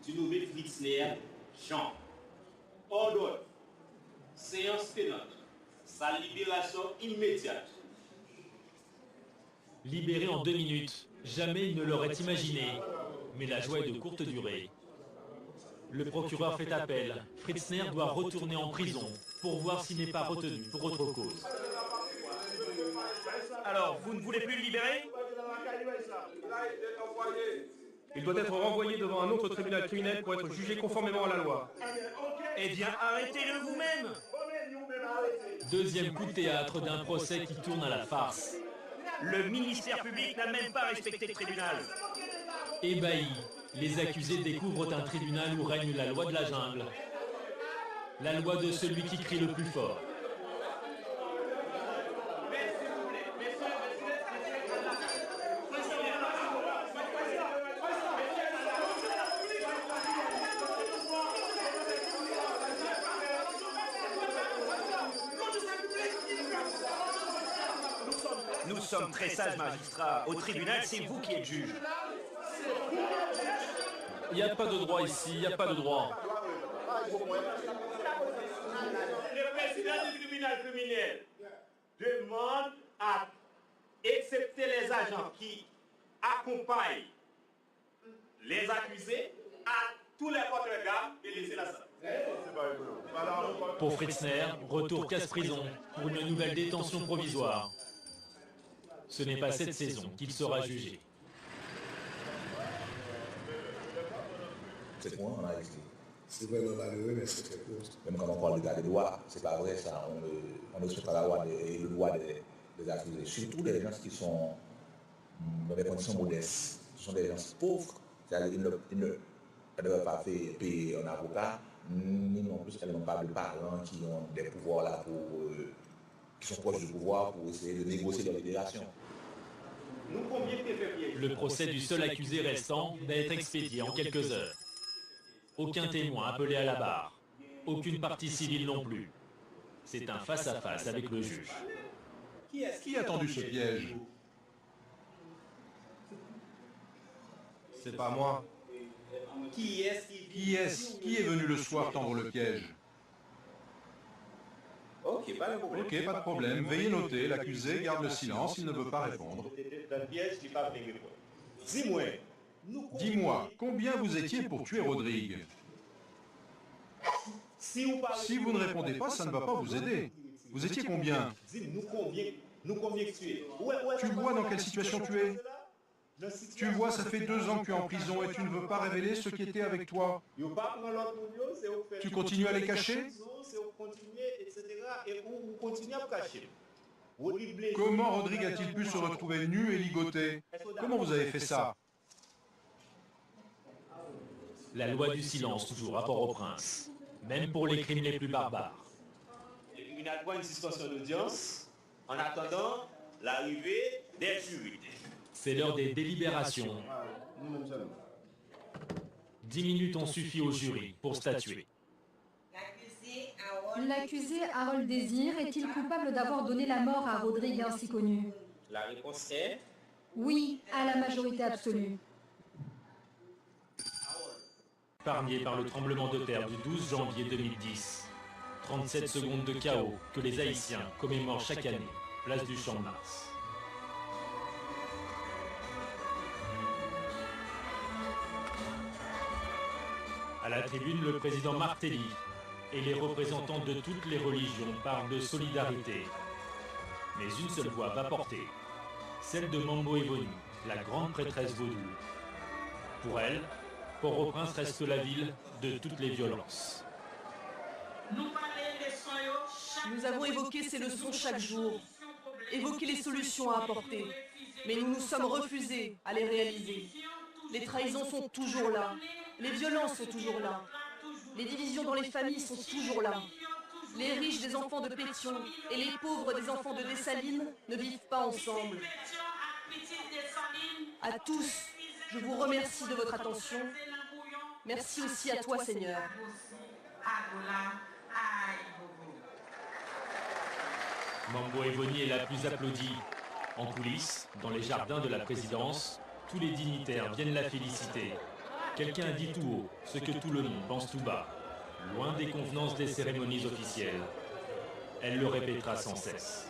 du nommé Fritzner Jean. Ordonne, séance tenante, sa libération immédiate. Libéré en 2 minutes, jamais il ne l'aurait imaginé. Mais la joie est de courte durée. Le procureur fait appel. Fritzner doit retourner en prison pour voir s'il n'est pas retenu pour autre cause. Alors, vous ne voulez plus le libérer? Il doit être renvoyé devant un autre tribunal criminel pour être jugé conformément à la loi. Eh bien, arrêtez-le vous-même! 2e coup de théâtre d'un procès qui tourne à la farce. Le ministère public n'a même pas respecté le tribunal. Ébahis, les accusés découvrent un tribunal où règne la loi de la jungle. La loi de celui qui crie le plus fort. Nous sommes très sages magistrats. Au tribunal, c'est vous qui êtes juge. Il n'y a pas de droit ici, il n'y a pas de droit. Le président du tribunal criminel demande à accepter les agents qui accompagnent les accusés à tous les porte-regards et laisser la salle. Pour Fritzner, retour casse-prison pour une nouvelle détention provisoire. Ce n'est pas cette saison qu'il sera jugé. C'est quoi on a expliqué. C'est vraiment malheureux, mais c'est très court. Même quand on parle de garder droit, c'est pas vrai ça. On ne respecte pas le droit des accusés. Surtout les gens qui sont dans des conditions modestes. Ce sont des gens pauvres. C'est-à-dire qu'ils ne peuvent pas payer un avocat, ni non plus qu'elles n'ont pas de parents qui ont des pouvoirs là qui sont proches du pouvoir pour essayer de négocier leur libération. Le procès du seul accusé restant va être expédié en quelques heures. Aucun témoin appelé à la barre. Aucune partie civile non plus. C'est un face-à-face avec le juge. Qui a tendu ce piège? C'est pas moi. Qui est venu le soir tendre le piège? Ok, pas de problème. Veuillez noter, l'accusé garde le silence, il ne veut pas répondre. Dis-moi, combien vous étiez pour tuer Rodrigue? Si vous ne répondez pas, ça ne va pas vous aider. Vous étiez combien? Tu vois dans quelle situation tu es? Tu vois, ça fait 2 ans que tu es en prison et tu ne veux pas révéler ceux qui étaient avec toi. Tu continues à les cacher? Comment Rodrigue a-t-il pu se retrouver nu et ligoté? Comment vous avez fait ça? La loi du silence toujours à Port-au-Prince, même pour les crimes les plus barbares. Il y a une suspension d'audience en attendant l'arrivée des jurys. C'est l'heure des délibérations. 10 minutes ont suffi au jury pour statuer. L'accusé Harold Désir est-il coupable d'avoir donné la mort à Rodrigue ainsi connu? La réponse est... Oui, à la majorité absolue. Épargné par le tremblement de terre du 12 janvier 2010. 37 secondes de chaos que les Haïtiens commémorent chaque année, place du Champ de Mars. À la tribune, le président Martelly et les représentants de toutes les religions parlent de solidarité. Mais une seule voix va porter, celle de Mambo Evoni, la grande prêtresse vaudou. Pour elle, Port-au-Prince reste la ville de toutes les violences. Nous avons évoqué ces leçons chaque jour, évoqué les solutions à apporter, mais nous nous sommes refusés à les réaliser. Les trahisons sont toujours là, les violences sont toujours là, les divisions dans les familles sont toujours là. Les riches des enfants de Pétion et les pauvres des enfants de Dessalines ne vivent pas ensemble. À tous, je vous remercie de votre attention. Merci aussi à toi, Seigneur. Mambo Evoni est la plus applaudie. En coulisses, dans les jardins de la présidence, tous les dignitaires viennent la féliciter. Quelqu'un dit tout haut ce que tout le monde pense tout bas, loin des convenances des cérémonies officielles. Elle le répétera sans cesse.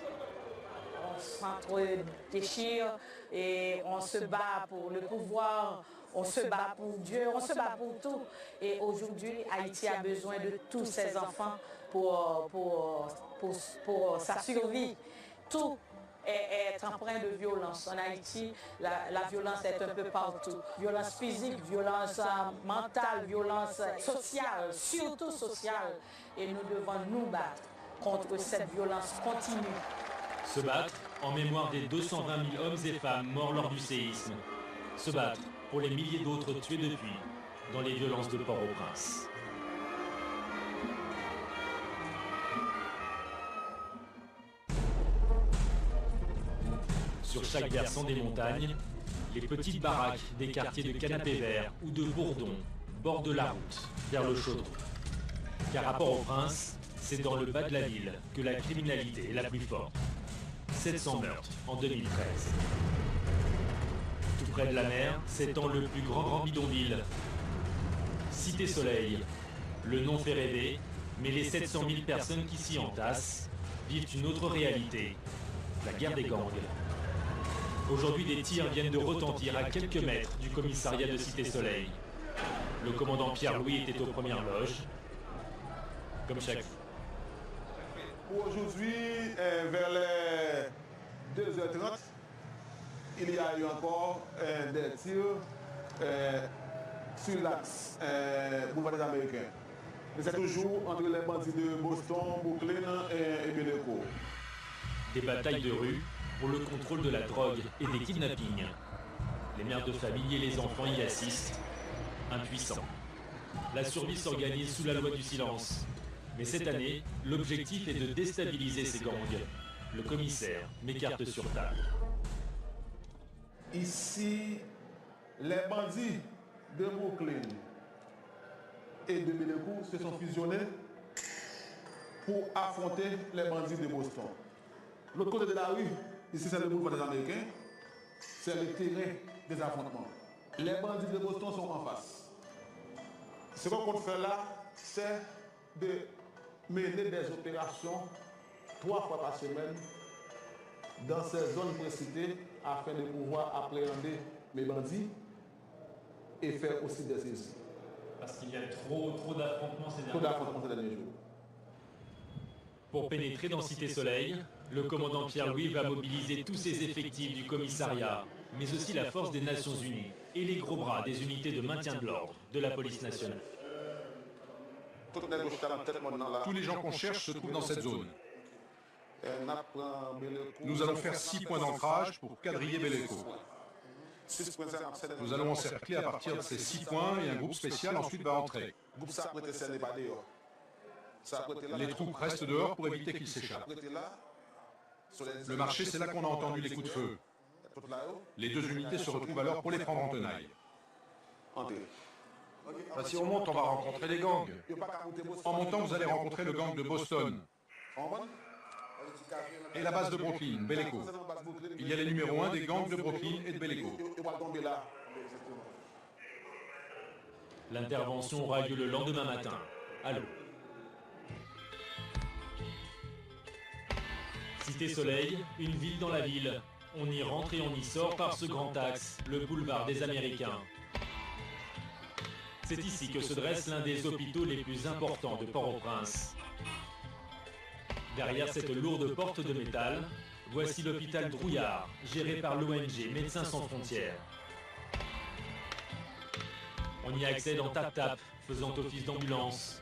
On s'entre-déchire et on se bat pour le pouvoir, on se bat pour Dieu, on se bat pour tout. Et aujourd'hui, Haïti a besoin de tous ses enfants pour sa survie. Tout est empreint de violence. En Haïti, la violence est un peu partout. Violence physique, violence mentale, violence sociale, surtout sociale. Et nous devons nous battre contre cette violence continue. Se battre en mémoire des 220 000 hommes et femmes morts lors du séisme. Se battre pour les milliers d'autres tués depuis dans les violences de Port-au-Prince. Sur chaque versant des montagnes, les petites baraques des quartiers de Canapé Vert ou de Bourdon bordent la route vers le Chaudron. Car à Port-au-Prince, c'est dans le bas de la ville que la criminalité est la plus forte. 700 meurtres en 2013. Tout près de la mer s'étend le plus grand bidonville. Cité Soleil. Le nom fait rêver, mais les 700 000 personnes qui s'y entassent vivent une autre réalité, la guerre des gangs. Aujourd'hui, des tirs viennent de retentir à quelques mètres du commissariat de Cité Soleil. Le commandant Pierre-Louis était aux premières loges, comme chaque fois. Aujourd'hui, vers les 2h30, il y a eu encore des tirs sur l'axe boulevard des Américains. Mais c'est toujours entre les bandits de Boston, Brooklyn et Beleco. Des batailles de rue pour le contrôle de la drogue et des kidnappings. Les mères de famille et les enfants y assistent, impuissants. La survie s'organise sous la loi du silence. Mais cette année, l'objectif est de déstabiliser ces gangs. Le commissaire met carte sur table. Ici, les bandits de Brooklyn et de Beleco se sont fusionnés pour affronter les bandits de Boston. L'autre côté de la rue, ici c'est le boulevard des Américains, c'est le terrain des affrontements. Les bandits de Boston sont en face. Ce qu'on compte faire là, c'est de mener des opérations 3 fois par semaine dans ces zones précitées afin de pouvoir appréhender les bandits et faire aussi des saisies. Parce qu'il y a trop d'affrontements ces derniers jours. Pour pénétrer dans Cité Soleil, le commandant Pierre-Louis va mobiliser tous ses effectifs du commissariat, mais aussi la force des Nations Unies et les gros bras des unités de maintien de l'ordre de la police nationale. Tous les gens qu'on cherche se trouvent dans cette zone. Nous allons faire 6 points d'ancrage pour quadriller Beleco. Nous allons encercler à partir de ces 6 points et un groupe spécial ensuite va entrer. Les troupes restent dehors pour éviter qu'ils s'échappent. Le marché, c'est là qu'on a entendu les coups de feu. Les 2 unités se retrouvent alors pour les prendre en tenaille. Si on monte, on va rencontrer les gangs. En montant, vous allez rencontrer le gang de Boston. Et la base de Brooklyn, Beleco. Il y a les numéros 1 des gangs de Brooklyn et de Beleco. L'intervention aura lieu le lendemain matin, à l'aube. Cité Soleil, une ville dans la ville. On y rentre et on y sort par ce grand axe, le boulevard des Américains. C'est ici que se dresse l'un des hôpitaux les plus importants de Port-au-Prince. Derrière cette lourde porte de métal, voici l'hôpital Drouillard, géré par l'ONG Médecins sans frontières. On y accède en tap-tap, faisant office d'ambulance.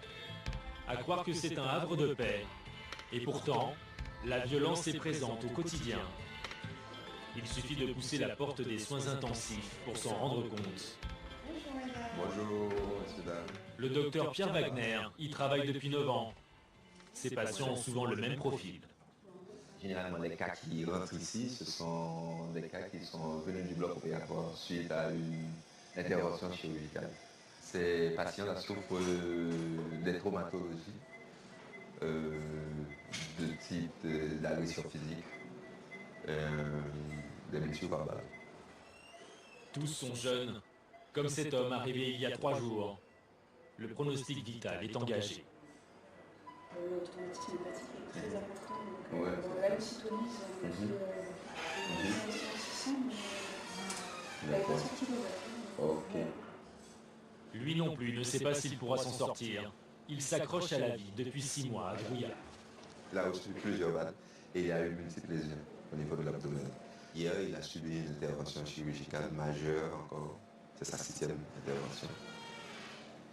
À croire que c'est un havre de paix. Et pourtant, la violence est présente au quotidien. Il suffit de pousser la porte des soins intensifs pour s'en rendre compte. Bonjour, monsieur, dame. Le docteur Pierre Wagner y travaille depuis 9 ans. Ces patients ont souvent le même profil. Généralement, les cas qui rentrent ici, ce sont des cas qui sont venus du bloc opératoire suite à une intervention chirurgicale. Ces patients souffrent des traumatologies de type d'agression physique, des blessures par balle. Tous sont jeunes, comme cet homme arrivé il y a 3 jours. Le pronostic vital est engagé. Le traumatisme hépatique est très important. Donc, ouais. la leucocytonie, c'est un peu 600, mais elle n'est pas sortie de la Ok. Lui non plus ne sait pas s'il pourra s'en sortir. Il s'accroche à la vie depuis 6 mois à Drouillard. Il a reçu plusieurs balles et il a eu multiples lésions au niveau de l'abdomen. Hier, il a subi une intervention chirurgicale majeure encore. C'est sa 6e intervention.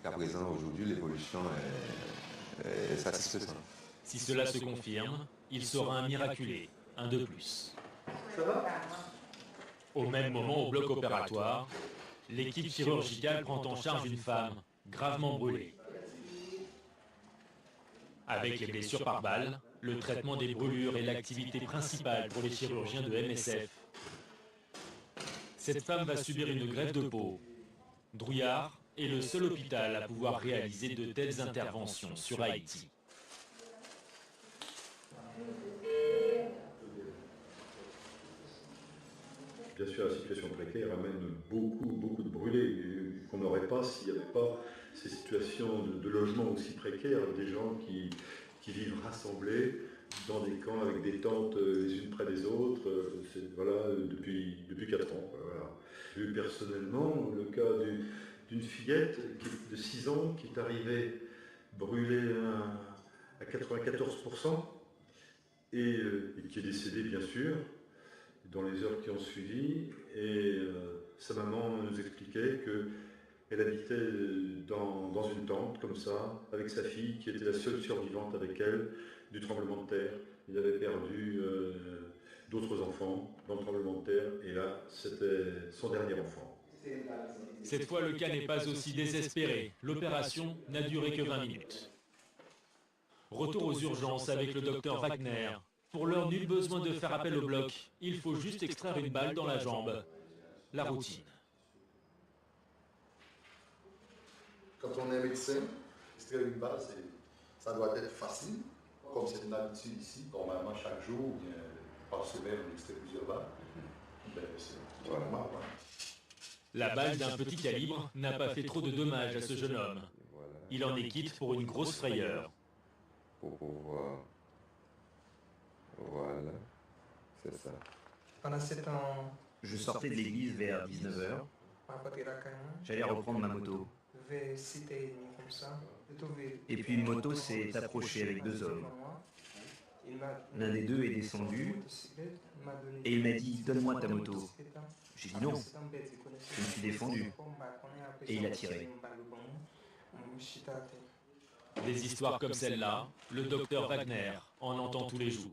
À présent, aujourd'hui, l'évolution est satisfaisante. Si cela se confirme, il sera un miraculé, un de plus. Ça va ? Au même moment, au bloc opératoire, l'équipe chirurgicale prend en charge une femme gravement brûlée. Avec les blessures par balle, le traitement des brûlures est l'activité principale pour les chirurgiens de MSF. Cette femme va subir une greffe de peau. Drouillard est le seul hôpital à pouvoir réaliser de telles interventions sur Haïti. Bien sûr, la situation précaire amène beaucoup de brûlés qu'on n'aurait pas s'il n'y avait pas ces situations de logement aussi précaires, avec des gens qui vivent rassemblés dans des camps avec des tentes les unes près des autres, voilà, depuis 4 ans. Voilà. J'ai eu personnellement le cas d'une fillette de 6 ans qui est arrivée brûlée à 94% et qui est décédée bien sûr dans les heures qui ont suivi. Et sa maman nous expliquait que Elle habitait dans une tente, comme ça, avec sa fille, qui était la seule survivante avec elle du tremblement de terre. Il avait perdu d'autres enfants dans le tremblement de terre, et là, c'était son dernier enfant. Cette fois, le cas n'est pas aussi désespéré. L'opération n'a duré que 20 minutes. Retour aux urgences avec le docteur Wagner. Pour l'heure, nul besoin de faire appel au bloc. Il faut juste extraire une balle dans la jambe. La routine. Quand on est médecin, extraire une balle, ça doit être facile, comme c'est une habitude ici. Normalement, chaque jour, bien, par semaine, on extrait plusieurs balles. Ben, c'est normal. La balle d'un petit calibre n'a pas fait trop de dommages à ce jeune homme. Il en est quitte pour une grosse frayeur. Pour pouvoir... Voilà, c'est ça. Pendant ce temps, je sortais de l'église vers 19h. J'allais reprendre ma moto. Et puis une moto s'est approchée avec deux hommes. L'un des deux est descendu et il m'a dit « Donne-moi ta moto ». J'ai dit non. Je me suis défendu. Et il a tiré. Des histoires comme celle-là, le docteur Wagner en entend tous les jours.